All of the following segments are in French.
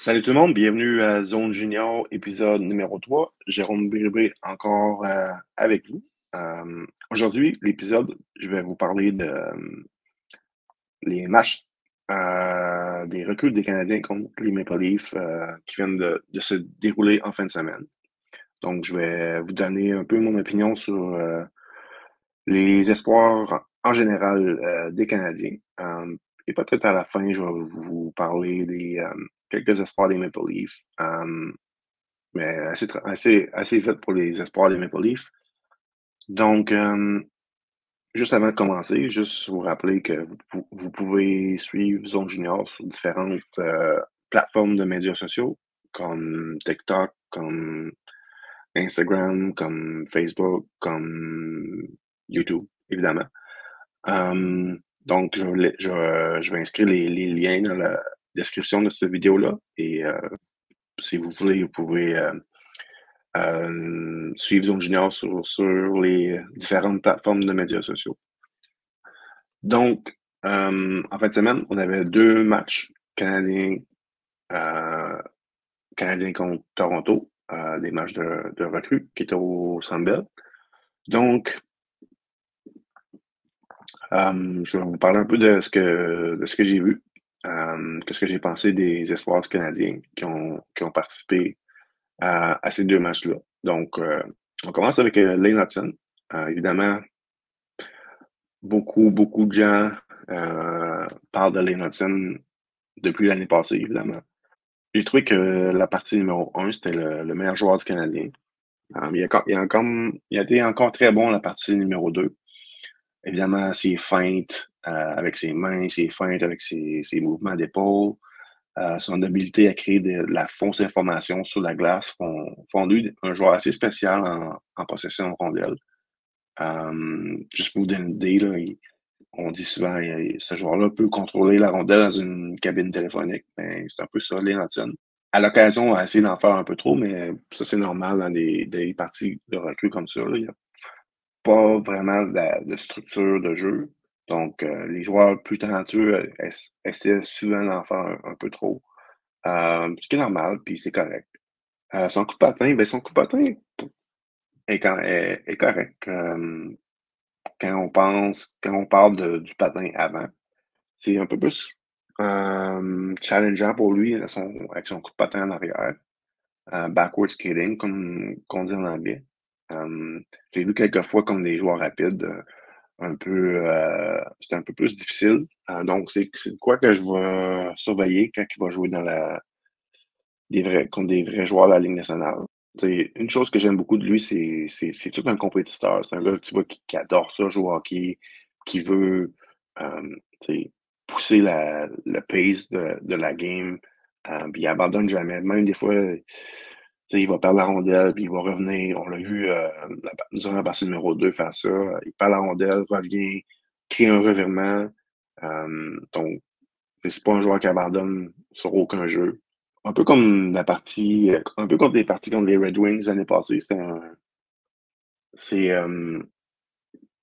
Salut tout le monde, bienvenue à Zone Junior, épisode numéro 3. Jérôme Bérubé encore avec vous. Aujourd'hui, l'épisode, je vais vous parler de les matchs des recrues des Canadiens contre les Maple Leafs qui viennent de se dérouler en fin de semaine. Donc, je vais vous donner un peu mon opinion sur les espoirs en général des Canadiens. Et peut-être à la fin, je vais vous parler des quelques espoirs des Maple Leafs. Mais assez vite pour les espoirs des Maple Leafs. Donc, juste avant de commencer, juste vous rappeler que vous pouvez suivre Zone Junior sur différentes plateformes de médias sociaux, comme TikTok, comme Instagram, comme Facebook, comme YouTube, évidemment. Donc, je vais inscrire les liens dans la description de cette vidéo-là. Et si vous voulez, vous pouvez suivre Zone Junior sur les différentes plateformes de médias sociaux. Donc, en fin de semaine, on avait deux matchs euh, canadiens contre Toronto, des matchs de recrues qui étaient au Centre Bell. Donc, je vais vous parler un peu de ce que j'ai vu, de ce que j'ai pensé des espoirs canadiens qui ont participé à ces deux matchs-là. Donc, on commence avec Lane Hudson. Évidemment, beaucoup de gens parlent de Lane Hudson depuis l'année passée, évidemment. J'ai trouvé que la partie numéro 1, c'était le meilleur joueur du Canadien. Il a été encore très bon la partie numéro 2. Évidemment, ses feintes avec ses mains, ses feintes avec ses mouvements d'épaule, son habileté à créer de la fausse information sur la glace font de lui un joueur assez spécial en possession de rondelle. Juste pour vous donner une idée, là, on dit souvent ce joueur-là peut contrôler la rondelle dans une cabine téléphonique. Ben, c'est un peu ça, Lane Hudson. À l'occasion, on a essayé d'en faire un peu trop, mais ça, c'est normal dans des parties de recul comme ça. Là. Il n'y a pas vraiment de structure de jeu. Donc, les joueurs plus talentueux essaient souvent d'en faire un peu trop. Ce qui est normal, puis c'est correct. Son coup de patin, ben son coup de patin est correct. Quand on parle du patin avant, c'est un peu plus challengeant pour lui avec son coup de patin en arrière. Backward skating, comme qu'on dit en anglais. J'ai vu quelques fois comme des joueurs rapides, c'était un peu plus difficile. Donc, c'est de quoi que je vais surveiller quand il va jouer contre des vrais joueurs de la Ligue nationale. Une chose que j'aime beaucoup de lui, c'est tout un compétiteur. C'est un gars, tu vois, qui adore ça, jouer au hockey, qui veut t'sais, pousser le pace de la game, puis il abandonne jamais. Même des fois, il va perdre la rondelle, puis il va revenir. On l'a vu durant la partie numéro 2 faire ça. Il perd la rondelle, revient, crée un revirement. Donc, c'est pas un joueur qui abandonne sur aucun jeu. Un peu comme les parties contre les Red Wings l'année passée, c'est,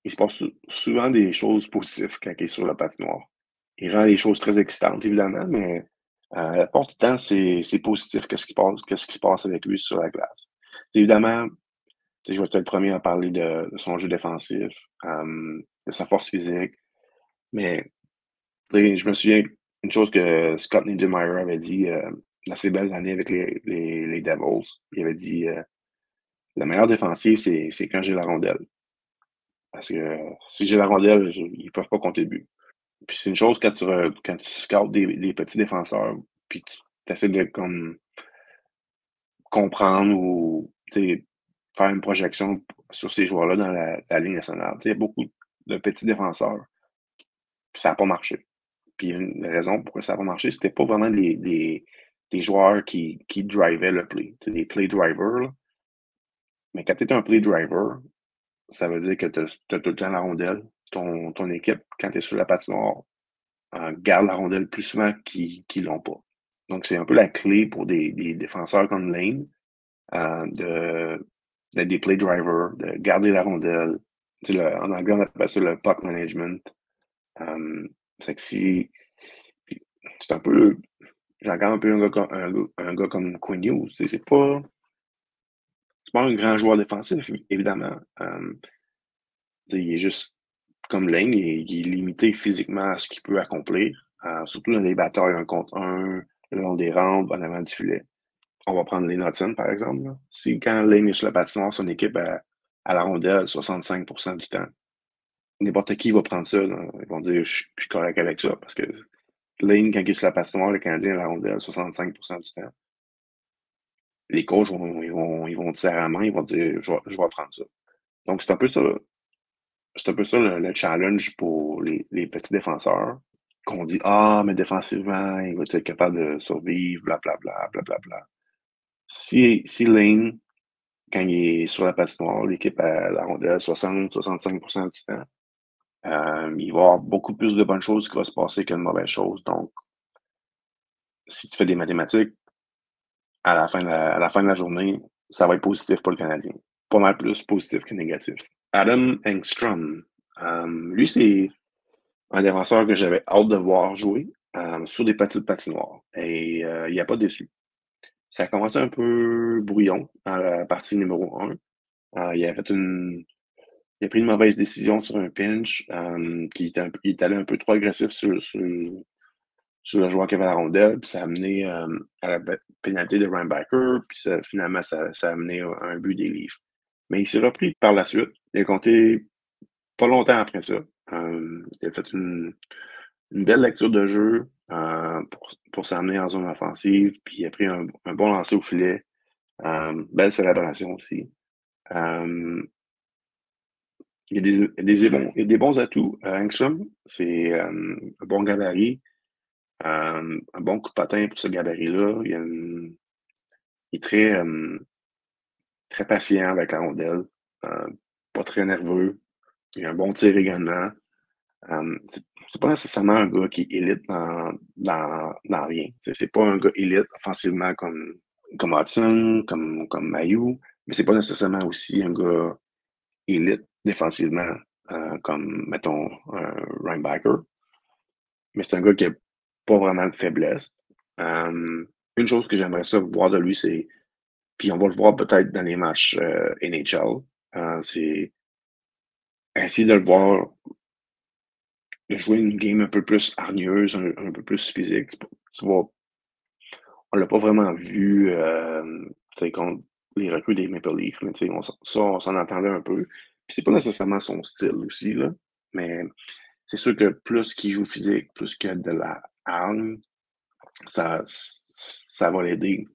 il se passe souvent des choses positives quand il est sur la patinoire. Il rend les choses très excitantes, évidemment, mais la plupart du temps, c'est positif, qu'est-ce qui se passe avec lui sur la glace. Évidemment, je vais être le premier à parler de son jeu défensif, de sa force physique, mais je me souviens une chose que Scott Niedermayer avait dit dans ses belles années avec les Devils. Il avait dit la meilleure défensive, c'est quand j'ai la rondelle. Parce que si j'ai la rondelle, ils peuvent pas compter de but. Puis c'est une chose quand tu scoutes des petits défenseurs, puis tu essaies de comme comprendre ou faire une projection sur ces joueurs-là dans la Ligue nationale. Il y a beaucoup de petits défenseurs, puis ça n'a pas marché. Puis une raison pourquoi ça n'a pas marché, c'était pas vraiment des joueurs qui drivaient le play. Des play drivers, là. Mais quand tu es un play driver, ça veut dire que tu as tout le temps la rondelle. Ton équipe, quand tu es sur la patinoire, garde la rondelle plus souvent qu'ils l'ont pas. Donc, c'est un peu la clé pour des défenseurs comme Lane, d'être des play drivers, de garder la rondelle. En anglais, on appelle ça le puck management. C'est que si. C'est un peu. je regarde un peu un gars comme Quinn Hughes, tu sais, c'est pas un grand joueur défensif, évidemment. Tu sais, il est juste comme Lane, il est limité physiquement à ce qu'il peut accomplir, surtout dans les batailles un contre un, le long des rampes, en avant du filet. On va prendre Lane Hudson, par exemple, là. Si quand Lane est sur la patinoire, son équipe à la rondelle 65% du temps, n'importe qui va prendre ça, là. Ils vont dire je suis correct avec ça, parce que Lane, quand il est sur la patinoire, le Canadien à la rondelle 65% du temps. Les coachs ils vont te serrer la main, ils vont dire je vais prendre ça. Donc, c'est un peu ça le challenge pour les petits défenseurs. Qu'on dit ah, mais défensivement, il va être capable de survivre, blablabla, blablabla. Si Lane, quand il est sur la patinoire, l'équipe à la rondelle 60-65% du temps, il va y avoir beaucoup plus de bonnes choses qui vont se passer que de mauvaises choses. Donc, si tu fais des mathématiques, à la fin de la journée, ça va être positif pour le Canadien. Pas mal plus positif que négatif. Adam Engstrom, lui, c'est un défenseur que j'avais hâte de voir jouer sur des petites patinoires. Et il n'a pas déçu. Ça a commencé un peu brouillon à la partie numéro 1. Il a pris une mauvaise décision sur un pinch, il est allé un peu trop agressif sur le joueur qui avait la rondelle, puis ça a amené à la pénalité de Reinbacker, puis finalement, ça a amené à un but des Leafs. Mais il s'est repris par la suite. Il a compté pas longtemps après ça. Il a fait une belle lecture de jeu pour s'amener en zone offensive, puis il a pris un bon lancer au filet. Belle célébration aussi. Euh, il y a des bons atouts. Engstrom, c'est un bon gabarit, un bon coup de patin pour ce gabarit-là. Il est très patient avec la rondelle, euh, pas très nerveux. Il a un bon tir également. C'est pas nécessairement un gars qui est élite dans rien. C'est pas un gars élite offensivement comme Hudson, comme Mayu, mais c'est pas nécessairement aussi un gars élite défensivement, comme, mettons, Reinbacker. Mais c'est un gars qui a pas vraiment de faiblesse. Une chose que j'aimerais ça voir de lui, c'est, puis on va le voir peut-être dans les matchs NHL, c'est essayer de le voir de jouer une game un peu plus hargneuse, un peu plus physique. Tu vois, on l'a pas vraiment vu contre les recrues des Maple Leafs. Là, on s'en attendait un peu. Puis c'est pas nécessairement son style aussi, là. Mais c'est sûr que plus qu'il joue physique, plus qu'il y a de la hargne, ça, ça va l'aider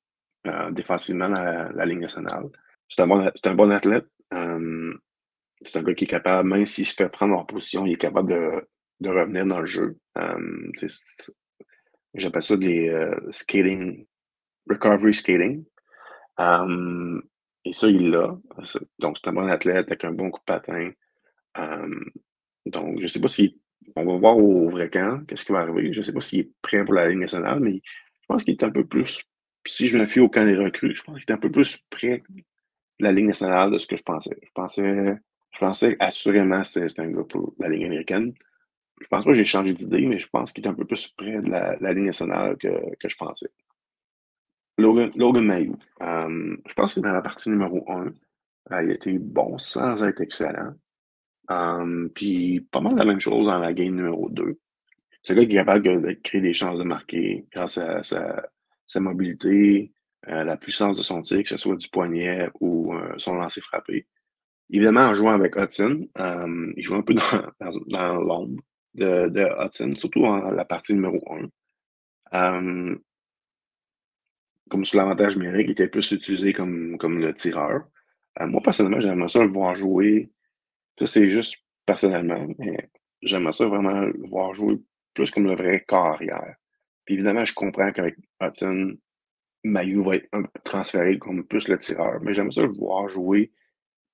défensivement dans la Ligue nationale. C'est un bon athlète. C'est un gars qui est capable, même s'il se fait prendre en position, il est capable de revenir dans le jeu. J'appelle ça des skating, recovery skating. Euh, et ça, il l'a. Donc, c'est un bon athlète avec un bon coup de patin. Euh, donc, je sais pas si on va voir au vrai camp qu'est-ce qui va arriver. Je sais pas s'il est prêt pour la Ligue nationale, mais je pense qu'il est un peu plus. Si je me fie au camp des recrues, je pense qu'il est un peu plus près de la Ligue nationale de ce que je pensais. Je pensais assurément que c'était un gars pour la Ligue américaine. Je pense pas que j'ai changé d'idée, mais je pense qu'il est un peu plus près de la Ligue nationale que je pensais. Logan Mailloux. Je pense que dans la partie numéro 1, il a été bon sans être excellent. Puis pas mal la même chose dans la game numéro 2. C'est un gars qui est capable de créer des chances de marquer grâce à sa mobilité, la puissance de son tir, que ce soit du poignet ou son lancer frappé. Évidemment, en jouant avec Hudson, il joue un peu dans l'ombre de Hudson, surtout en la partie numéro 1. Comme sur l'avantage numérique, il était plus utilisé comme le tireur. Moi, personnellement, j'aimerais ça le voir jouer. Ça, c'est juste personnellement, mais j'aimerais ça vraiment le voir jouer plus comme le vrai corps arrière. Puis évidemment, je comprends qu'avec Hutton, Mayu va être transféré comme plus le tireur, mais j'aimerais ça le voir jouer,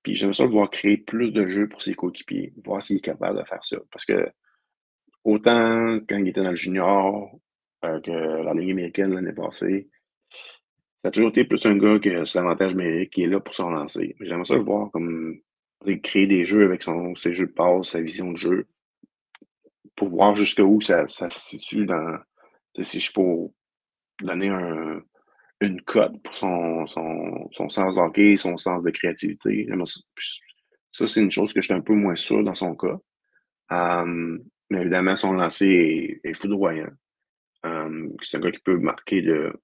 puis j'aimerais ça le voir créer plus de jeux pour ses coéquipiers, voir s'il est capable de faire ça. Parce que autant quand il était dans le junior que la Ligue américaine l'année passée, ça a toujours été plus un gars que c'est l'avantage numérique qui est là pour se relancer. J'aimerais ça le voir comme créer des jeux avec ses jeux de passe, sa vision de jeu, pour voir jusqu'où ça se situe dans. Si je peux donner une cote pour son sens de hockey, son sens de créativité. Ça, c'est une chose que je suis un peu moins sûr dans son cas. Mais évidemment, son lancer est foudroyant. C'est un gars qui peut marquer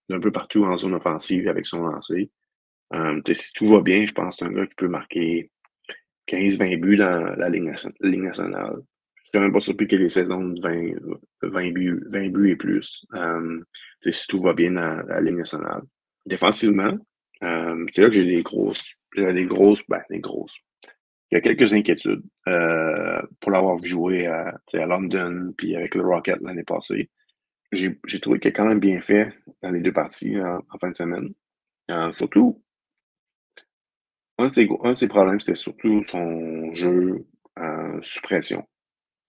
d'un peu partout en zone offensive avec son lancer. Si tout va bien, je pense que c'est un gars qui peut marquer 15-20 buts dans la Ligue nationale. Je suis quand même pas surpris qu'il y ait des saisons de 20 buts et plus. Si tout va bien dans la Ligue nationale. Défensivement, c'est là que des grosses. Il y a quelques inquiétudes pour l'avoir vu jouer à London puis avec le Rocket l'année passée. J'ai trouvé qu'il a quand même bien fait dans les deux parties en fin de semaine. Surtout, un de ses problèmes, c'était surtout son jeu sous pression.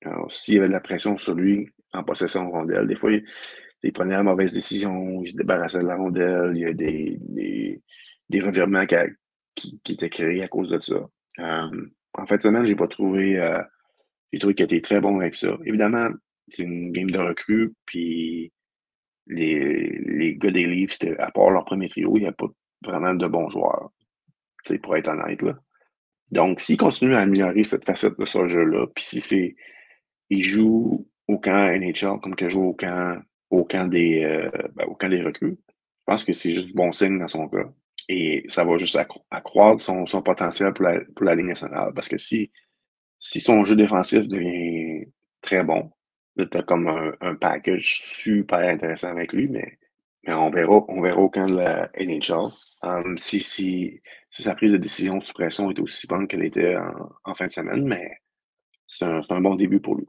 Alors, s'il y avait de la pression sur lui en possession de rondelle, des fois, il prenait la mauvaise décision, il se débarrassait de la rondelle, il y a des revirements qui étaient créés à cause de ça. En fin de semaine, j'ai trouvé qu'il était très bon avec ça. Évidemment, c'est une game de recrues, puis les gars des Leafs, à part leur premier trio, il n'y a pas vraiment de bons joueurs, pour être honnête, là. Donc, s'il continue à améliorer cette facette de ce jeu-là, puis il joue au camp NHL comme qu'il joue au camp des recrues, je pense que c'est juste bon signe dans son cas. Et ça va juste accroître son potentiel pour la Ligue nationale. Parce que si son jeu défensif devient très bon, là, t'as comme un package super intéressant avec lui, mais on verra au camp de la NHL. Si sa prise de décision sous pression est aussi bonne qu'elle était en fin de semaine, mais c'est un bon début pour lui.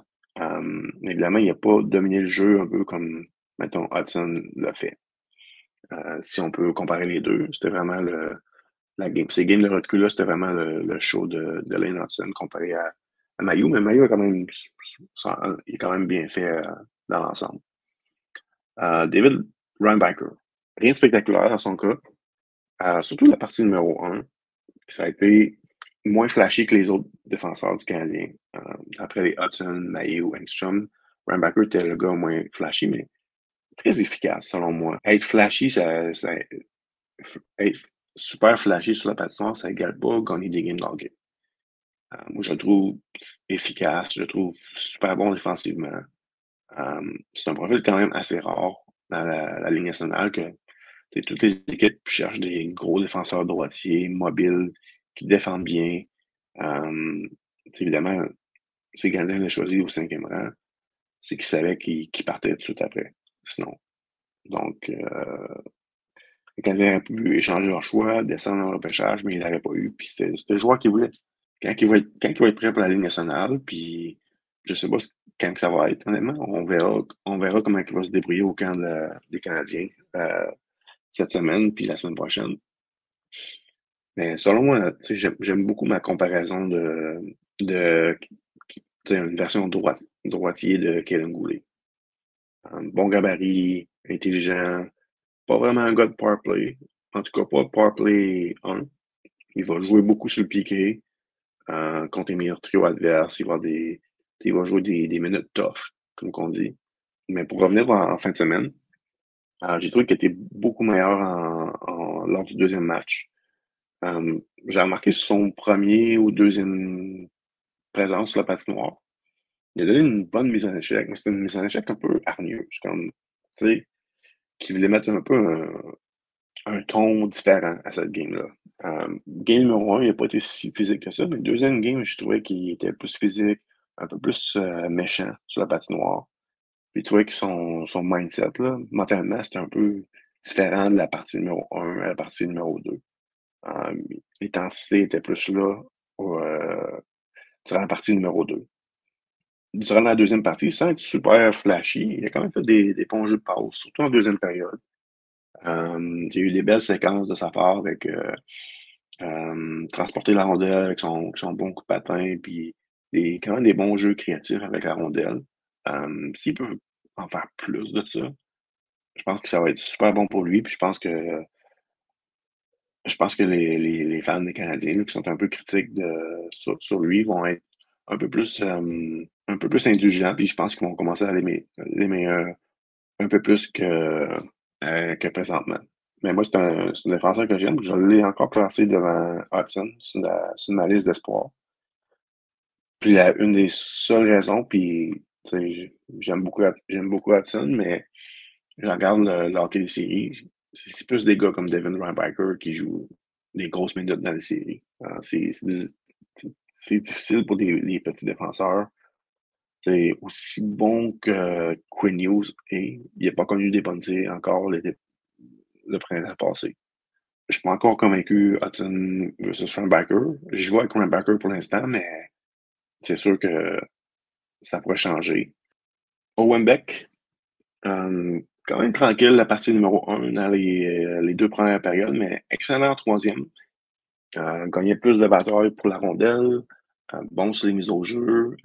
Évidemment, il n'a pas dominé le jeu un peu comme, mettons, Hudson l'a fait. Si on peut comparer les deux, c'était vraiment la game. Ces games de recul-là, c'était vraiment le show de Lane Hudson comparé à Mayu, mais Mayu a quand même, il est quand même bien fait dans l'ensemble. David Reinbacher, rien de spectaculaire dans son cas. Surtout la partie numéro 1, ça a été moins flashy que les autres défenseurs du Canadien. Après les Hudson, Mailloux, Engstrom, Reinbacher était le gars moins flashy, mais très efficace selon moi. Être flashy, être super flashy sur la patinoire, ça égale pas gagner des games d'hockey. Moi, je le trouve efficace, je le trouve super bon défensivement. C'est un profil quand même assez rare dans la Ligue nationale que toutes les équipes cherchent des gros défenseurs droitiers, mobiles, qui défendent bien. Évidemment, si le Canadien l'a choisi au 5e rang, c'est qu'il savait qu'il partait tout de suite après. Sinon. Donc, le Canadien aurait pu échanger leur choix, descendre dans le repêchage, mais il l'avait pas eu. Puis c'était le joueur qu'il voulait. Quand il va être prêt pour la Ligue nationale, puis je sais pas quand que ça va être, honnêtement. On verra comment il va se débrouiller au camp des Canadiens cette semaine, puis la semaine prochaine. Mais selon moi, j'aime beaucoup ma comparaison de une version droitier de Kevin Goulet. Bon gabarit, intelligent, pas vraiment un gars de powerplay. En tout cas, pas de powerplay 1. Il va jouer beaucoup sur le piqué contre les meilleurs trios adverses. Il va jouer des minutes tough, comme on dit. Mais pour revenir en fin de semaine, j'ai trouvé qu'il était beaucoup meilleur lors du deuxième match. J'ai remarqué son premier ou deuxième présence sur la patinoire. Il a donné une bonne mise en échec, mais c'était une mise en échec un peu hargneuse, comme, tu sais, qui voulait mettre un peu un ton différent à cette game-là. Game numéro 1, il n'a pas été si physique que ça, mais le deuxième game, je trouvais qu'il était plus physique, un peu plus méchant sur la patinoire. Puis tu vois que son mindset, là, mentalement, c'était un peu différent de la partie numéro 1 à la partie numéro 2. L'intensité était plus là durant la partie numéro 2. Durant la deuxième partie, sans être super flashy, il a quand même fait des bons jeux de passe, surtout en deuxième période. Il y a eu des belles séquences de sa part avec transporter la rondelle avec son bon coup de patin, puis quand même des bons jeux créatifs avec la rondelle. S'il peut en faire plus de ça, je pense que ça va être super bon pour lui. Puis je pense que les fans des Canadiens là, qui sont un peu critiques sur lui vont être un peu plus indulgents. Puis je pense qu'ils vont commencer à l'aimer un peu plus que présentement. Mais moi, c'est un défenseur que j'aime. Je l'ai encore classé devant Hudson sur ma liste d'espoir. Puis une des seules raisons, puis tu sais, j'aime beaucoup Hudson, mais je regarde le hockey des séries, c'est plus des gars comme Devin Reinbacher qui jouent des grosses minutes dans les séries. C'est difficile pour les petits défenseurs. C'est aussi bon que Quinn Hughes et il n'a pas connu des bonnes séries encore le printemps passé. Je suis pas encore convaincu Hudson versus Reinbacher. Je vois avec Reinbacher pour l'instant, mais c'est sûr que ça pourrait changer. Owen Beck, quand même tranquille la partie numéro un dans les deux premières périodes, mais excellent en troisième. Gagnait plus de batailles pour la rondelle, bon sur les mises au jeu.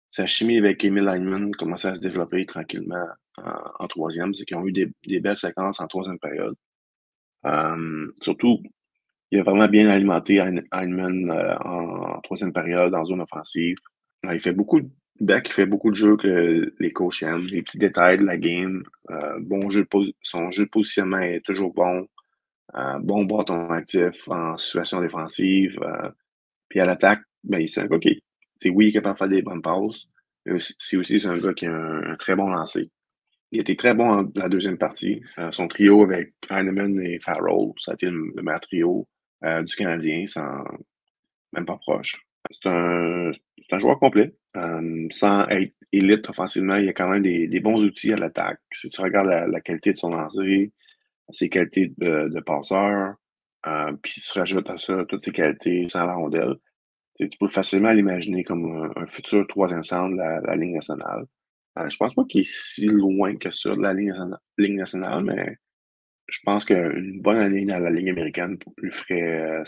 Sa chimie avec Emil Hyman commençait à se développer tranquillement en troisième. C'est qu'ils ont eu des belles séquences en troisième période. Surtout, il a vraiment bien alimenté Hyman en troisième période, en zone offensive. Il fait beaucoup de Beck fait beaucoup de jeux que les coachs aiment, les petits détails de la game. Son jeu de positionnement est toujours bon. Bon bâton actif en situation défensive. Puis à l'attaque, ben, c'est un gars qui, oui, il est capable de faire des bonnes passes, mais c'est un gars qui a un très bon lancer. Il était très bon en la deuxième partie. Son trio avec Heinemann et Farrell, ça a été le meilleur trio du Canadien, sans même pas proche. C'est un joueur complet. Sans être élite offensivement, il y a quand même des bons outils à l'attaque. Si tu regardes la qualité de son lancer, ses qualités de passeur, puis si tu rajoutes à ça toutes ses qualités sans la rondelle, tu peux facilement l'imaginer comme un futur troisième centre de la Ligue nationale. Je pense pas qu'il est si loin que ça de la Ligue nationale, mais je pense qu'une bonne année dans la Ligue américaine lui serait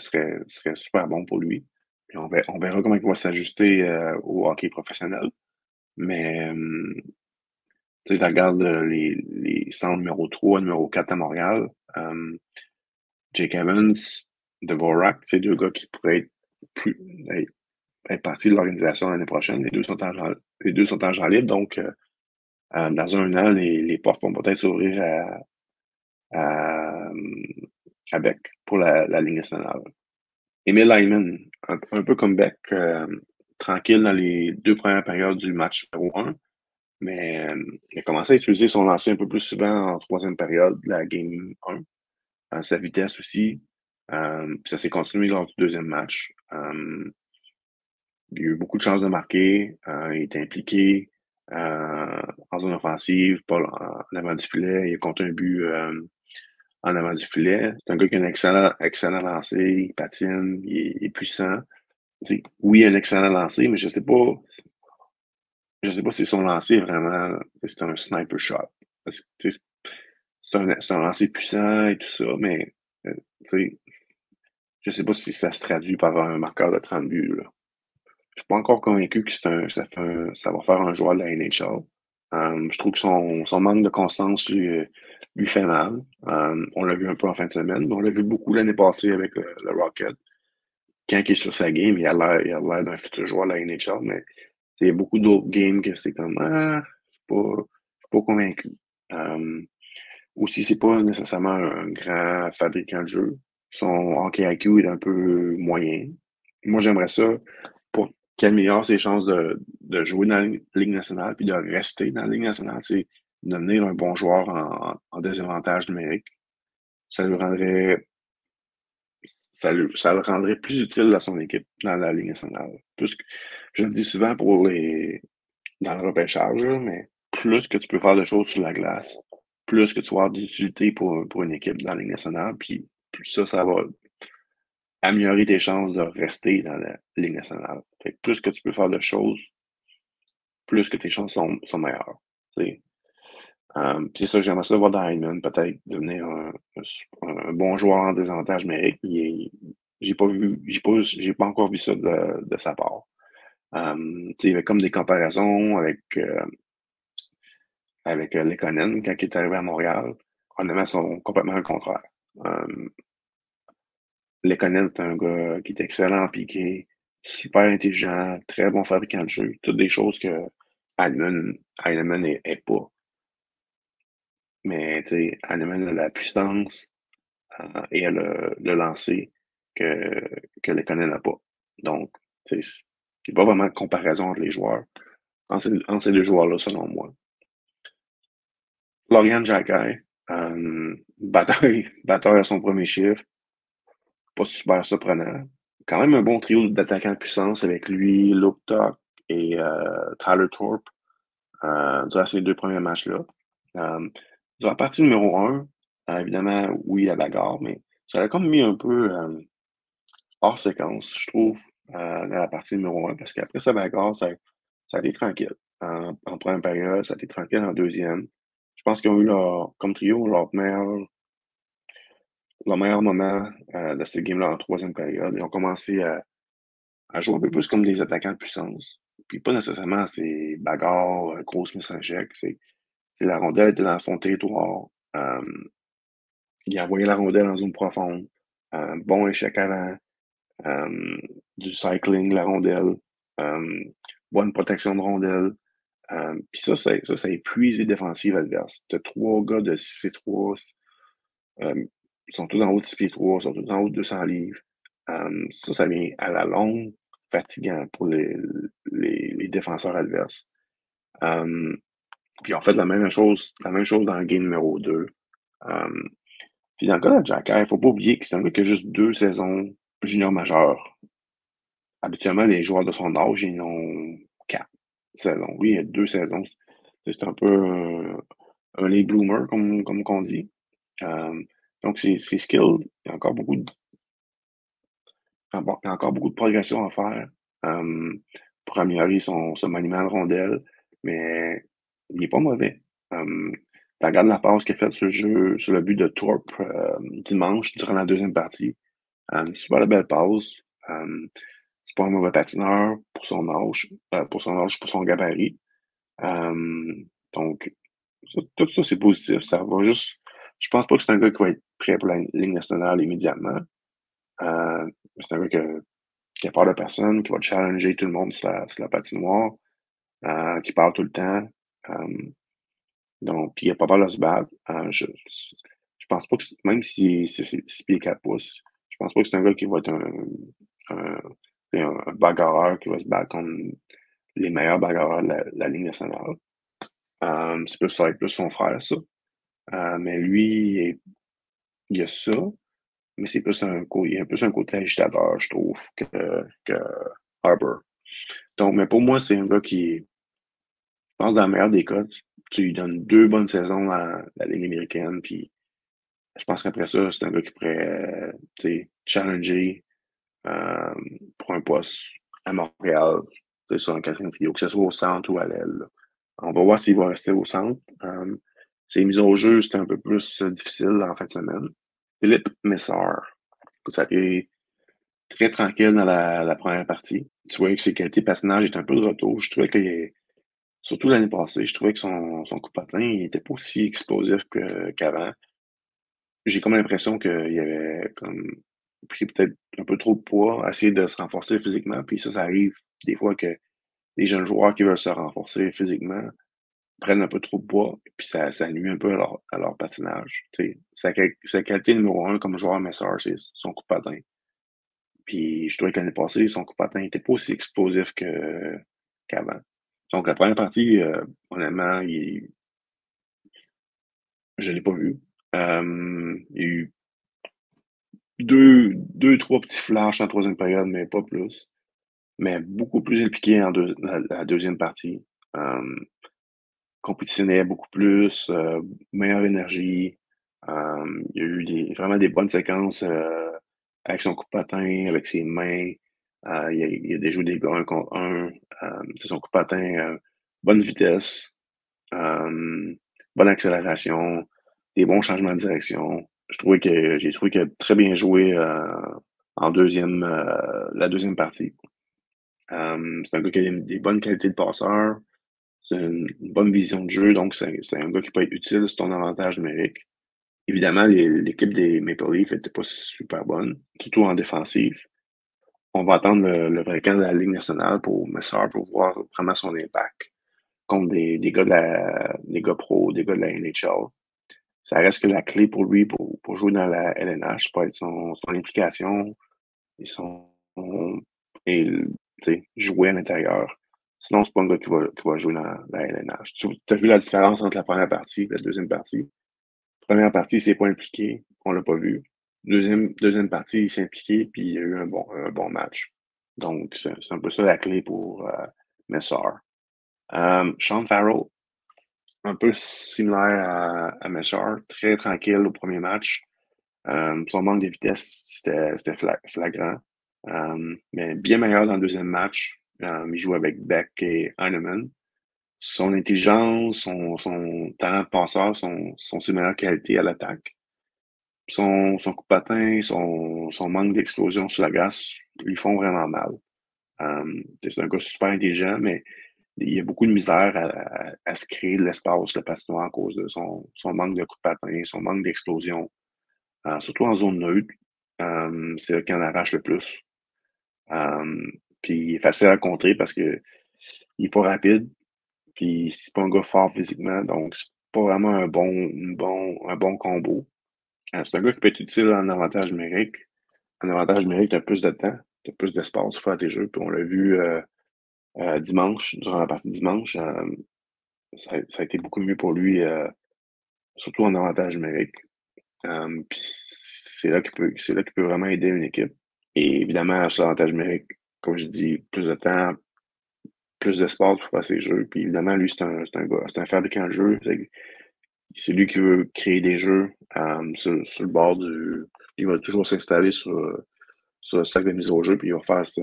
super bon pour lui. Puis on verra comment il va s'ajuster au hockey professionnel. Mais tu regardes les centres numéro 3, numéro 4 à Montréal. Jake Evans, Dvorak, c'est deux gars qui pourraient plus, être, être partie de l'organisation l'année prochaine. Les deux sont en agents libres, donc dans un an, les portes vont peut-être s'ouvrir à, à Beck pour la Ligue nationale. Emil Hyman, un peu comme Beck, tranquille dans les deux premières périodes du match numéro 1, mais il a commencé à utiliser son lancer un peu plus souvent en troisième période de la game 1. Sa vitesse aussi. Puis ça s'est continué lors du deuxième match. Il a eu beaucoup de chances de marquer. Il était impliqué en zone offensive, pas en avant du filet. Il a compté un but en avant du filet. C'est un gars qui a un excellent lancer. Il patine, il est puissant. Oui, il a un excellent lancer, mais je sais pas si son lancer est vraiment c'est un sniper shot. Parce que, c'est un lancer puissant et tout ça, mais tu sais, je sais pas si ça se traduit par un marqueur de 30 buts, là. Je suis pas encore convaincu que ça va faire un joueur de la NHL. Je trouve que son manque de constance lui fait mal. On l'a vu un peu en fin de semaine, mais on l'a vu beaucoup l'année passée avec le Rocket. Quand il est sur sa game, il a l'air d'un futur joueur de la NHL, mais il y a beaucoup d'autres games que c'est comme je suis pas convaincu. Euh, Aussi, c'est pas nécessairement un grand fabricant de jeu. Son hockey IQ est un peu moyen. Moi, j'aimerais ça pour qu'il améliore ses chances de jouer dans la Ligue nationale puis de rester dans la Ligue nationale, c'est devenir un bon joueur en désavantage numérique. Ça lui rendrait ça le rendrait plus utile à son équipe dans la Ligue nationale. Je le dis souvent dans le repêchage, là, mais plus que tu peux faire de choses sur la glace, plus que tu vas avoir d'utilité pour une équipe dans la Ligue nationale, puis plus ça va améliorer tes chances de rester dans la Ligue nationale. Fait que plus que tu peux faire de choses, plus que tes chances sont meilleures. C'est ça que j'aimerais ça voir dans Hyman, peut-être devenir un bon joueur en désavantage numérique. J'ai pas encore vu ça de sa part. Il y avait comme des comparaisons avec Lekonen quand il est arrivé à Montréal. Honnêtement, ils sont complètement le contraire. Euh, Lekonen, c'est un gars qui est excellent en piqué, super intelligent, très bon fabricant de jeu. Toutes des choses que Heinemann est pas. mais tu sais, elle amène la puissance et le lancer que, que le Konen n'a pas. Donc, tu sais, c'est pas vraiment de comparaison entre les joueurs, entre ces deux joueurs-là, selon moi. Florian Jacquet, batteur à son premier chiffre, pas super surprenant. Quand même un bon trio d'attaquants de puissance avec lui, Luke Tuck et Tyler Thorpe durant ces deux premiers matchs-là. Euh, Durant la partie numéro un, évidemment, oui, la bagarre, mais ça a comme mis un peu hors séquence, je trouve, dans la partie numéro un, parce qu'après sa bagarre, ça a été tranquille. En première période, ça a été tranquille en deuxième. Je pense qu'ils ont eu comme trio leur meilleur moment de cette game-là en troisième période. Ils ont commencé à jouer un peu plus comme des attaquants de puissance. Puis pas nécessairement ces bagarres, grosses miss en échec. C'est la rondelle était dans son territoire. Euh, il envoyait la rondelle en zone profonde. Bon échec avant. euh, du cycling, la rondelle. euh, Bonne protection de rondelle. Puis ça épuise les défensives adverses. T'as trois gars de 6'3", ils sont tous en haut de 6 pieds 3, ils sont tous en haut de 200 livres. Ça vient à la longue fatigant pour les défenseurs adverses. Euh, Puis en fait la même chose dans le game numéro 2. Euh, Puis dans le cas de Jack, il faut pas oublier que c'est un gars qui a juste 2 saisons junior majeures. Habituellement, les joueurs de son âge, ils en ont 4 saisons. Oui, il y a 2 saisons. C'est un peu un late bloomer, comme qu'on dit. Euh, donc, ses skills, il y a encore beaucoup de progression à faire pour améliorer son maniement de rondelle, mais il n'est pas mauvais. Tu regardes la passe qu'il a faite sur le jeu, sur le but de Thorpe dimanche, durant la deuxième partie. Super belle passe. C'est pas un mauvais patineur pour son gabarit. Euh, donc, tout ça, c'est positif. Ça va juste. Je pense pas que c'est un gars qui va être prêt pour la Ligue nationale immédiatement. C'est un gars qui a peur de personne, qui va challenger tout le monde sur la patinoire, qui parle tout le temps. Euh, donc, puis il a pas peur de se battre. Je pense pas que, même si c'est 6 pieds 4 pouces, je pense pas que c'est un gars qui va être un, un bagarreur qui va se battre contre les meilleurs bagarreurs de la Ligue nationale. Ça va être plus son frère, ça. Mais lui, il a ça, mais il a plus un côté agitateur, je trouve, que Harper. Donc, mais pour moi, c'est un gars qui, je pense, dans le meilleur des cas, tu lui donnes 2 bonnes saisons dans la Ligue américaine, puis je pense qu'après ça, c'est un gars qui pourrait, tu sais, challenger euh, pour un poste à Montréal, tu sais, sur un quatrième trio, que ce soit au centre ou à l'aile, là. On va voir s'il va rester au centre. Ses mises au jeu, c'était un peu plus difficile en fin de semaine. Philippe Messard, ça a été très tranquille dans la première partie. Tu voyais que ses qualités de patinage étaient un peu de retour. Je trouvais que, surtout l'année passée, je trouvais que son coup de patin, il était pas aussi explosif qu'avant. J'ai comme l'impression qu'il avait comme pris peut-être un peu trop de poids, essayé de se renforcer physiquement. Puis ça arrive des fois que les jeunes joueurs qui veulent se renforcer physiquement prennent un peu trop de poids, puis ça nuit un peu à leur patinage. Tu sais, sa qualité numéro un comme joueur Messard, c'est son coup de patin. Puis je trouvais que l'année passée, son coup de patin n'était pas aussi explosif qu'avant. Donc la première partie, honnêtement, je ne l'ai pas vu. Il y a eu trois petits flashs en troisième période, mais pas plus. Mais beaucoup plus impliqué la deuxième partie. Euh, Compétitionnait beaucoup plus, meilleure énergie. Il y a eu vraiment des bonnes séquences avec son coup de patin, avec ses mains. Il a déjoué des gars un contre un. C'est son coup de patin, bonne vitesse, euh, bonne accélération, des bons changements de direction. J'ai trouvé qu'il a très bien joué en la deuxième partie. C'est un gars qui a des bonnes qualités de passeur, c'est une bonne vision de jeu, donc c'est un gars qui peut être utile sur ton avantage numérique. Évidemment, l'équipe des Maple Leafs n'était pas super bonne, surtout en défensive. On va attendre le vrai camp de la Ligue nationale pour Messard pour voir vraiment son impact contre des gars des gars pros, des gars de la NHL. ça reste que la clé pour lui pour jouer dans la LNH, ça va être son implication et son et tu sais, jouer à l'intérieur. Sinon, c'est pas un gars qui va jouer dans la LNH. Tu as vu la différence entre la première partie et la deuxième partie? Première partie, il s'est pas impliqué, on l'a pas vu. Deuxième partie, il s'est impliqué, puis il y a eu un bon match. Donc, c'est un peu ça la clé pour Messar. Sean Farrell, un peu similaire à Messar, très tranquille au premier match. Son manque de vitesse, c'était flagrant. Mais bien meilleur dans le deuxième match. Il joue avec Beck et Heinemann. Son intelligence, son talent de passeur sont ses meilleures qualités à l'attaque. Son coup de patin, son manque d'explosion sur la glace lui font vraiment mal. C'est un gars super intelligent, mais il y a beaucoup de misère à se créer de l'espace, le patinoire, à cause de son manque de coup de patin, son manque d'explosion. Surtout en zone neutre, c'est là qu'il en arrache le plus. Puis il est facile à contrer parce que il est pas rapide, puis c'est pas un gars fort physiquement, donc c'est pas vraiment un bon combo. C'est un gars qui peut être utile en avantage numérique. En avantage numérique, tu as plus de temps, tu as plus d'espace pour faire tes jeux. Puis on l'a vu dimanche, durant la partie de dimanche, ça a été beaucoup mieux pour lui, surtout en avantage numérique. Puis c'est là qu'il peut vraiment aider une équipe. Et évidemment, sur l'avantage numérique, comme je dis, plus de temps, plus d'espace pour faire ses jeux. Puis évidemment, lui, c'est un gars, c'est un fabricant de jeux. C'est lui qui veut créer des jeux sur le bord du. Il va toujours s'installer sur le sac de mise au jeu, puis il va faire ça.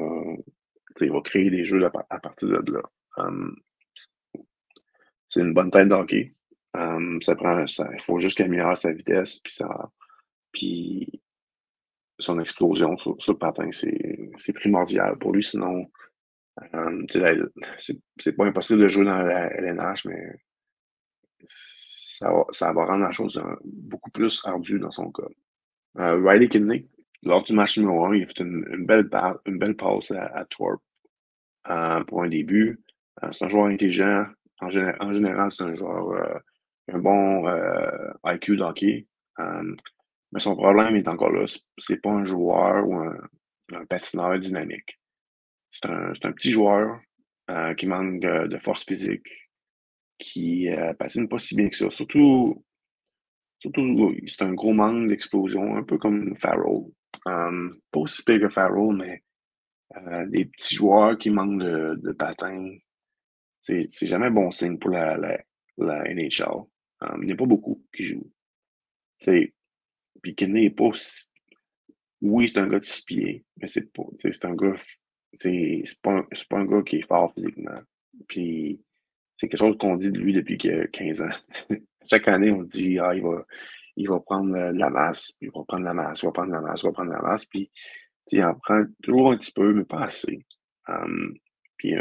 Il va créer des jeux à partir de là. Um, c'est une bonne tête de hockey. Il faut juste qu'il améliore sa vitesse, puis son explosion sur le patin, c'est primordial pour lui. Sinon, c'est pas impossible de jouer dans la LNH, mais ça va rendre la chose beaucoup plus ardue dans son cas. Riley Kidney, lors du match numéro 1, il a fait une belle passe à Thorpe pour un début. C'est un joueur intelligent. En général, c'est un joueur un bon IQ de hockey. Mais son problème est encore là. C'est pas un joueur ou un patineur dynamique. C'est un petit joueur qui manque de force physique, qui patine pas si bien que ça. Surtout, c'est un gros manque d'explosion, un peu comme Farrell. Pas aussi pire que Farrell, mais des petits joueurs qui manquent de patin, c'est jamais bon signe pour la NHL. Il n'y a pas beaucoup qui jouent. T'sais, puis Kidney est pas aussi. Oui, c'est un gars de 6 pieds, mais c'est un gars. C'est pas un gars qui est fort physiquement. Puis c'est quelque chose qu'on dit de lui depuis qu'il a 15 ans. Chaque année, on dit, ah, il va prendre de la masse, il va prendre de la masse, il va prendre de la masse, il va prendre de la masse. Puis, il en prend toujours un petit peu, mais pas assez. Puis,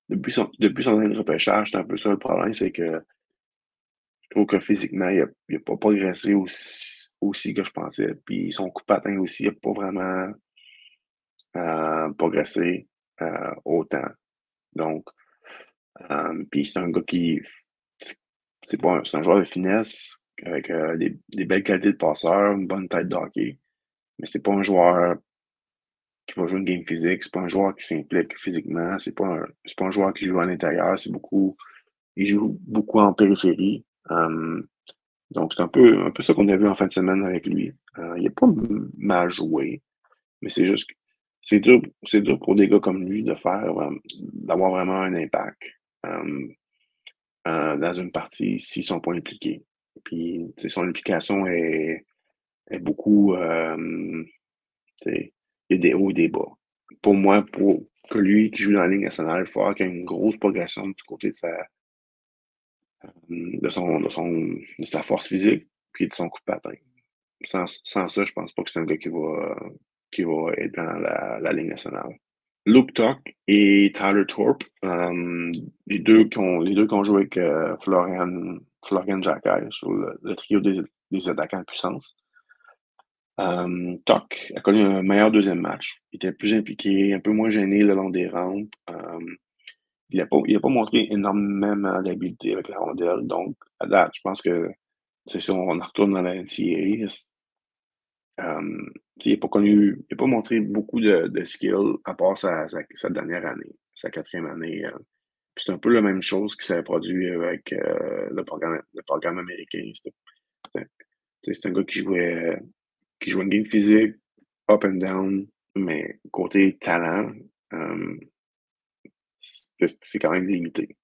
depuis son année de repêchage, c'est un peu ça le problème, c'est que je trouve que physiquement, il a pas progressé aussi que je pensais. Puis, son coup de patin aussi, il n'a pas vraiment progressé autant. Donc, puis c'est un gars qui c'est un joueur de finesse avec des belles qualités de passeur, une bonne tête de hockey. Mais c'est pas un joueur qui va jouer une game physique, c'est pas un joueur qui s'implique physiquement, c'est pas un joueur qui joue à l'intérieur, il joue beaucoup en périphérie. Donc c'est un peu ça qu'on a vu en fin de semaine avec lui. Il a pas mal joué, mais c'est juste que c'est dur pour des gars comme lui d'avoir vraiment un impact. Euh, dans une partie s'ils sont pas impliqués. Puis, tu sais, son implication est beaucoup, tu sais, il y a des hauts et des bas. Pour moi, pour que lui qui joue dans la Ligue nationale, il faut qu'il y ait une grosse progression du côté de sa force physique, puis de son coup de patin. Sans ça, je pense pas que c'est un gars qui va être dans la Ligue nationale. Luke Tuck et Tyler Thorpe, les deux qui ont joué avec Florian Jacquet sur le trio des attaquants de puissance. Tuck a connu un meilleur deuxième match. Il était plus impliqué, un peu moins gêné le long des rampes. Il a pas montré énormément d'habileté avec la rondelle. Donc, à date, je pense que C'est si on retourne dans la NCAA, il n'a pas connu, il n'a pas montré beaucoup de skill à part sa dernière année, sa quatrième année. Puis c'est un peu la même chose qui s'est produit avec le programme américain. C'est un gars qui jouait une game physique, up and down, mais côté talent, euh, c'est quand même limité.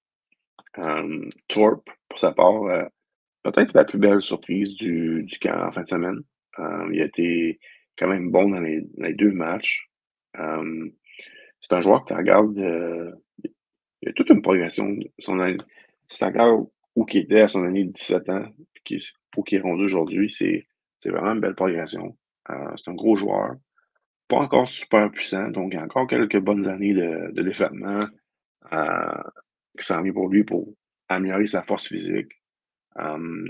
Thorpe, pour sa part, peut-être la plus belle surprise du camp en fin de semaine. Il a été quand même bon dans les deux matchs. Euh, c'est un joueur que tu regardes, il a toute une progression. Si tu regardes où il était à son année de 17 ans, puis où il est rendu aujourd'hui, c'est vraiment une belle progression. C'est un gros joueur. Pas encore super puissant, donc il y a encore quelques bonnes années de développement euh, qui s'en vient pour lui pour améliorer sa force physique. Euh,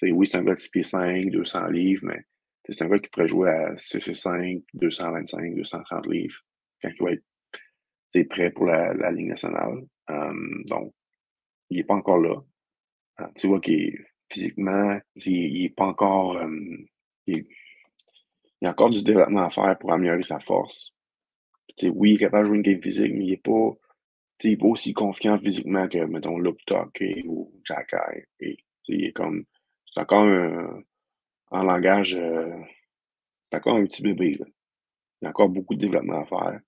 oui, c'est un gars de 6 pieds 5, 200 livres, mais c'est un gars qui pourrait jouer à 6 et 5, 225, 230 livres quand il va être prêt pour la Ligue nationale. Donc, il n'est pas encore là. Tu vois physiquement, il est pas encore. Il, il y a encore du développement à faire pour améliorer sa force. Oui, il est capable de jouer une game physique, mais il est pas aussi confiant physiquement que, mettons, Luke Tuck ou Jack Eye. Il est comme. C'est encore en langage. C'est encore un petit bébé, là. Il y a encore beaucoup de développement à faire.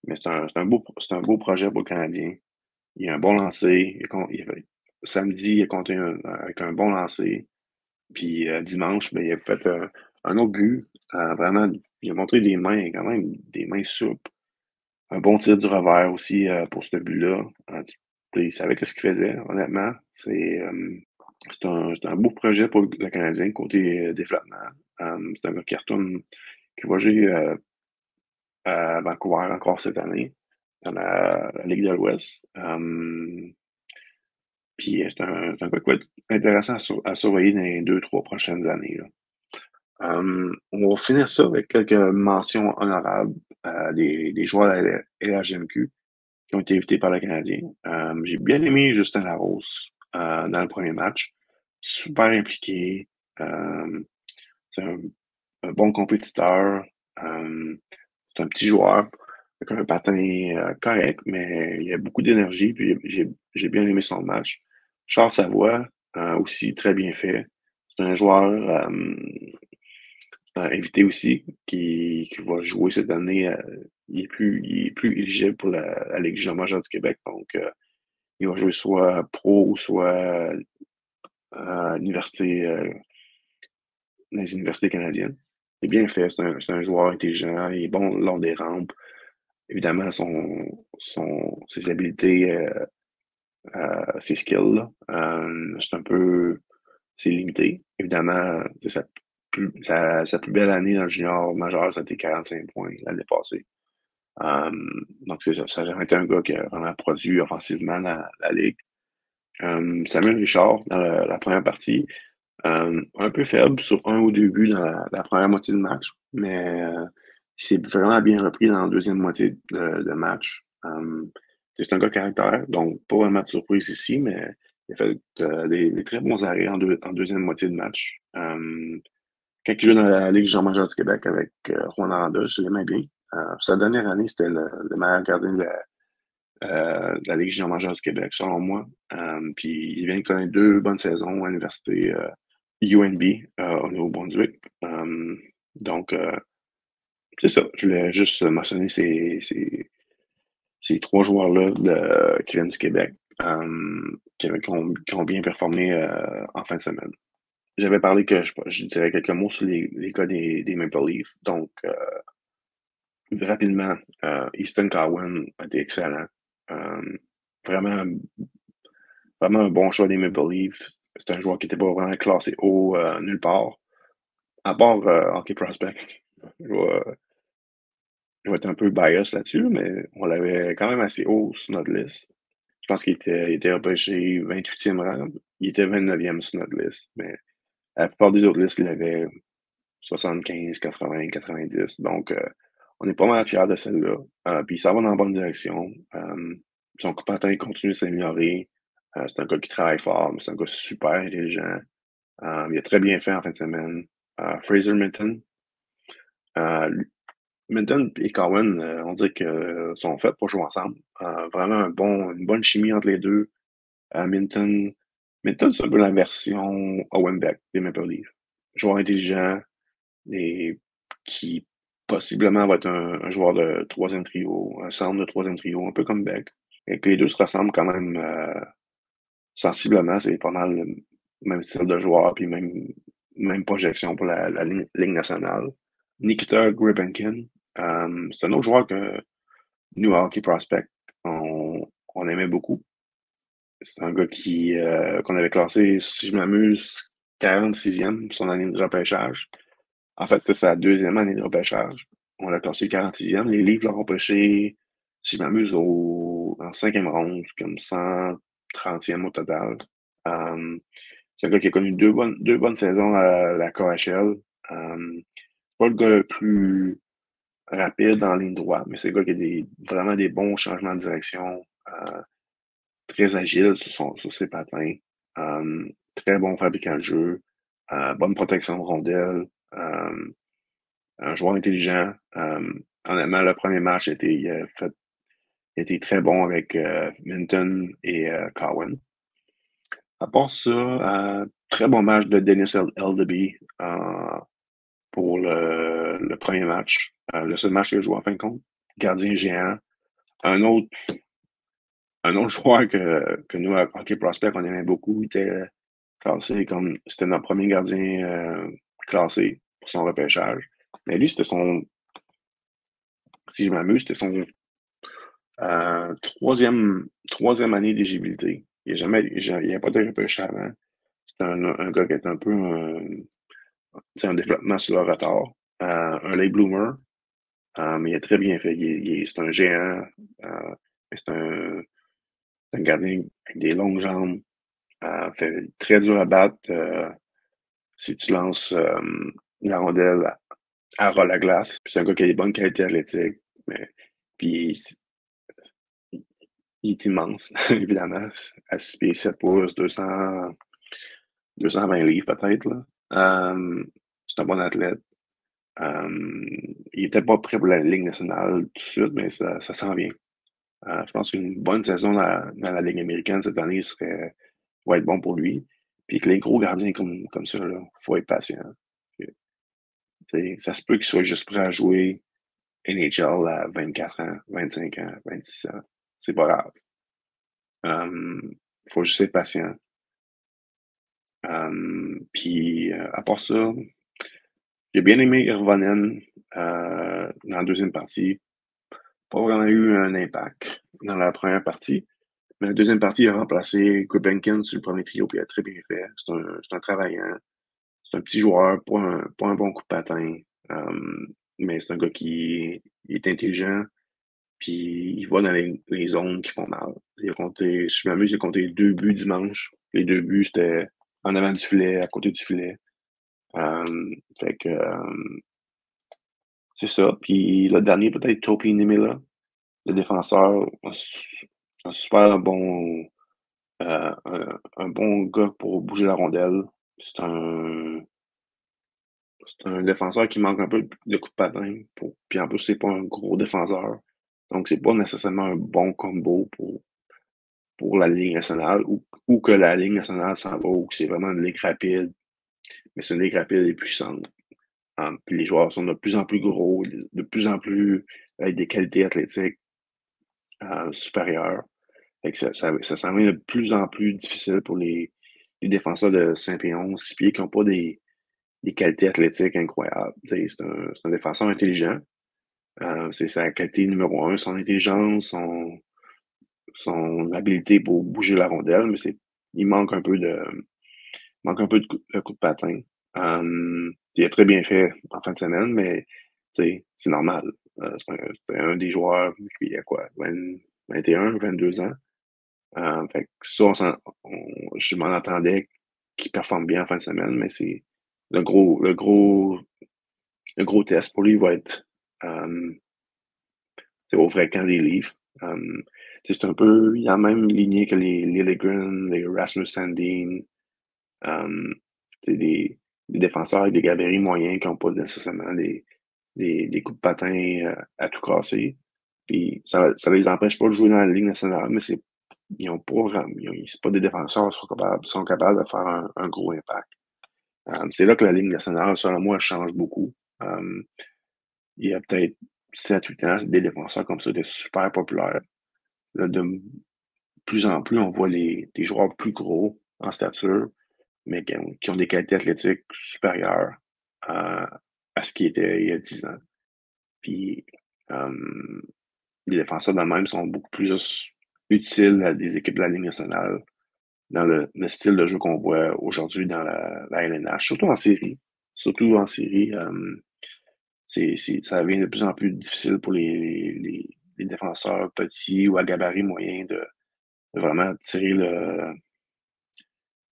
Mais c'est un beau projet pour le Canadien. Il a un bon lancer. Samedi, il a compté avec un bon lancer. Puis dimanche, ben, il a fait un autre but. Vraiment, il a montré des mains, quand même, des mains souples. Un bon tir du revers aussi pour ce but-là. Il savait ce qu'il faisait, honnêtement. C'est un beau projet pour le Canadien côté développement. C'est un gars qui va jouer à Vancouver encore cette année, dans la Ligue de l'Ouest. Puis c'est un gars qui va être intéressant à surveiller dans les 2, 3 prochaines années, là. On va finir ça avec quelques mentions honorables des joueurs de la LHMQ qui ont été invités par le Canadien. J'ai bien aimé Justin Larose dans le premier match. Super impliqué. Euh, c'est un bon compétiteur. C'est un petit joueur avec un patin correct, mais il a beaucoup d'énergie, puis j'ai bien aimé son match. Charles Savoie, aussi très bien fait. C'est un joueur invité aussi qui va jouer cette année. Il est plus éligible pour la Ligue junior majeure du Québec, donc il va jouer soit pro ou soit à l'université, dans les universités canadiennes. C'est bien fait, c'est un joueur intelligent, il est bon le long des rampes. Évidemment, ses habiletés, ses skills, là, c'est limité. Évidemment, sa plus belle année dans le junior majeur, ça a été 45 points l'année passée. Donc, c'est ça. Ça a jamais été un gars qui a vraiment produit offensivement dans la ligue. Samuel Richard, dans la première partie, un peu faible sur un ou deux buts dans la première moitié de match, mais il s'est vraiment bien repris dans la deuxième moitié de match. C'est un gars caractère, donc pas vraiment de surprise ici, mais il a fait des très bons arrêts en deuxième moitié de match. Quand il joue dans la Ligue Jean-Major du Québec avec Rwanda, je l'aimais bien. Sa dernière année, c'était le meilleur gardien de la Ligue Jean-Major du Québec, selon moi. Puis il vient de connaître deux bonnes saisons à l'université UNB au Nouveau-Brunswick. Donc, c'est ça. Je voulais juste mentionner ces trois joueurs-là qui viennent du Québec, qui ont bien performé en fin de semaine. J'avais parlé que je dirais quelques mots sur les cas des Maple Leafs. Donc, rapidement, Easton Cowan a été excellent. Euh, vraiment, vraiment un bon choix des Maple Leafs. C'est un joueur qui n'était pas vraiment classé haut nulle part, à part Hockey Prospect. Je vais, je vais être un peu bias là-dessus, mais on l'avait quand même assez haut sur notre liste. Je pense qu'il était repêché 28e rang. Il était 29e sur notre liste. Mais la plupart des autres listes, il avait 75, 80, 90. Donc, on est pas mal fiers de celle-là. Puis ça va dans la bonne direction. Son coup de patin continue de s'améliorer. C'est un gars qui travaille fort, mais c'est un gars super intelligent. Il a très bien fait en fin de semaine. Fraser Minton. Lui Minton et Cowan, on dirait que sont faits pour jouer ensemble. Vraiment une bonne chimie entre les deux. Minton, Minton, c'est un peu la version Owen Beck des Maple Leafs. Joueur intelligent et qui possiblement va être un joueur de troisième trio, un centre de troisième trio, un peu comme Beck. Et que les deux se ressemblent quand même sensiblement. C'est pas mal le même style de joueur, puis même projection pour la ligne nationale. Nikita Gripenkin, c'est un autre joueur que nous, à Hockey Prospect, on aimait beaucoup. C'est un gars qu'on avait classé, si je m'amuse, 46e pour son année de repêchage. En fait, c'était sa deuxième année de repêchage. On l'a classé 46e. Les Leafs l'ont repêché, si je m'amuse, en cinquième ronde, comme 130e au total. C'est un gars qui a connu deux bonnes saisons à la KHL. C'est pas le gars le plus rapide en ligne droite, mais c'est le gars qui a vraiment des bons changements de direction. Très agile sur ses patins. Très bon fabricant de jeu. Bonne protection de rondelle. Un joueur intelligent. Honnêtement, le premier match a été très bon avec Minton et Cowan. À part ça, très bon match de Dennis Eldeby pour le premier match. Le seul match qu'il a joué en fin de compte. Gardien géant. Un autre, un autre joueur que nous, à Hockey Prospect, on aimait beaucoup, il était classé comme. C'était notre premier gardien classé pour son repêchage. Mais lui, si je m'amuse, c'était son troisième année d'éligibilité. Il n'y a pas de repêchage avant. C'est un gars qui est un peu un développement sur le retard. Un late bloomer, mais il est très bien fait. C'est un géant. Mais c'est un gardien avec des longues jambes. Fait très dur à battre si tu lances la rondelle à ras la glace. Puis c'est un gars qui a des bonnes qualités athlétiques. Puis il est immense, évidemment. À 6 pieds 7 pouces, 220 livres peut-être, là. C'est un bon athlète. Il était pas prêt pour la Ligue nationale tout de suite, mais ça s'en vient. Je pense qu'une bonne saison dans la Ligue américaine cette année va être bon pour lui. Puis que les gros gardiens comme ça, il faut être patient. Ça se peut qu'il soit juste prêt à jouer NHL à 24 ans, 25 ans, 26 ans. C'est pas grave. Faut juste être patient. Puis, à part ça, j'ai bien aimé Irvonen dans la deuxième partie. Pas vraiment eu un impact dans la première partie. Mais la deuxième partie, il a remplacé Gulbenkian sur le premier trio, puis il a très bien fait. C'est un travaillant. C'est un petit joueur, pas un bon coup de patin. Mais c'est un gars qui il est intelligent, puis il va dans les zones qui font mal. Si je m'amuse, il a compté 2 buts dimanche. Les 2 buts, c'était en avant du filet, à côté du filet. Fait que c'est ça. Puis le dernier, peut-être Topi Nimila, le défenseur, un super bon un bon gars pour bouger la rondelle. C'est un c'est un défenseur qui manque un peu de coup de patin. Puis en plus, c'est pas un gros défenseur. Donc, c'est pas nécessairement un bon combo pour la Ligue nationale ou que la Ligue nationale s'en va ou que c'est vraiment une ligue rapide. Mais c'est une ligue rapide et puissante. Puis les joueurs sont de plus en plus gros, de plus en plus avec des qualités athlétiques supérieures. Fait que ça s'en vient de plus en plus difficile pour les défenseurs de 5 pieds 11, 6 pieds qui n'ont pas des qualités athlétiques incroyables. C'est un défenseur intelligent. C'est sa qualité numéro un, son intelligence, son habileté pour bouger la rondelle, mais il manque un peu de coup de patin. Il a très bien fait en fin de semaine, mais c'est normal. C'est un des joueurs qui a quoi, 21, 22 ans. Fait que ça, je m'en attendais qu'il performe bien en fin de semaine, mais c'est le gros, le gros, le gros test pour lui va être c'est au vrai camp des Leafs. C'est un peu il a la même lignée que les Liljegren, les Rasmus Sandin. des défenseurs avec des gabarits moyens qui n'ont pas nécessairement des coups de patin à tout casser. Puis ça les empêche pas de jouer dans la Ligue nationale, mais ils ont pas vraiment, c'est pas des défenseurs qui sont capables de faire un gros impact. C'est là que la Ligue nationale, selon moi, change beaucoup. Il y a peut-être 7-8 ans, des défenseurs comme ça étaient super populaires. Là, de plus en plus, on voit des joueurs plus gros en stature, mais qui ont des qualités athlétiques supérieures à ce qui était il y a 10 ans. Puis, les défenseurs de même sont beaucoup plus utiles à des équipes de la Ligue nationale dans le style de jeu qu'on voit aujourd'hui dans la LNH, surtout en série. Surtout en série, ça devient de plus en plus difficile pour les défenseurs petits ou à gabarit moyen de vraiment de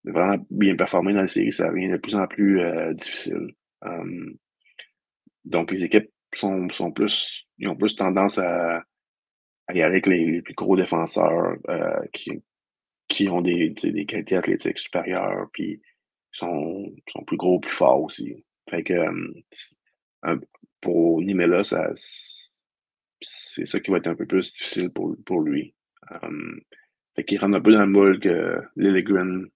vraiment bien performer dans la série. Ça devient de plus en plus difficile. Euh, donc, les équipes ils ont plus tendance à y aller avec les plus gros défenseurs qui ont des qualités athlétiques supérieures, puis sont plus gros, plus forts aussi. Fait que un- pour Nimela, c'est ça qui va être un peu plus difficile pour lui. Fait qu'il rentre un peu dans le moule que Liljegren,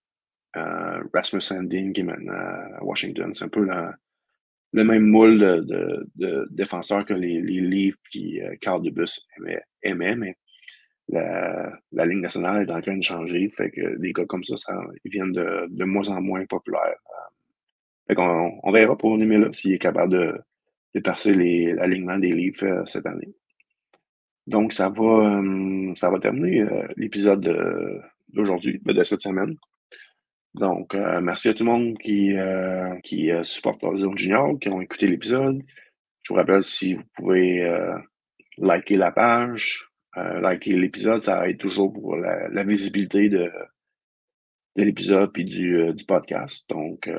Rasmus Sandin qui est maintenant à Washington. C'est un peu le même moule de défenseur que les Leafs puis Carl Dubus aimaient, mais la Ligue nationale est en train de changer. Fait que des gars comme ça ils viennent de moins en moins populaires. Fait qu'on on verra pour Nimela s'il est capable de percer l'alignement des Leafs cette année. Donc, ça va terminer l'épisode d'aujourd'hui, de cette semaine. Donc, merci à tout le monde qui supporte la Zone Junior, qui ont écouté l'épisode. Je vous rappelle, si vous pouvez liker la page, liker l'épisode, ça aide toujours pour la visibilité de l'épisode puis du podcast. Donc,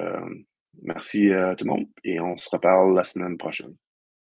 merci à tout le monde et on se reparle la semaine prochaine.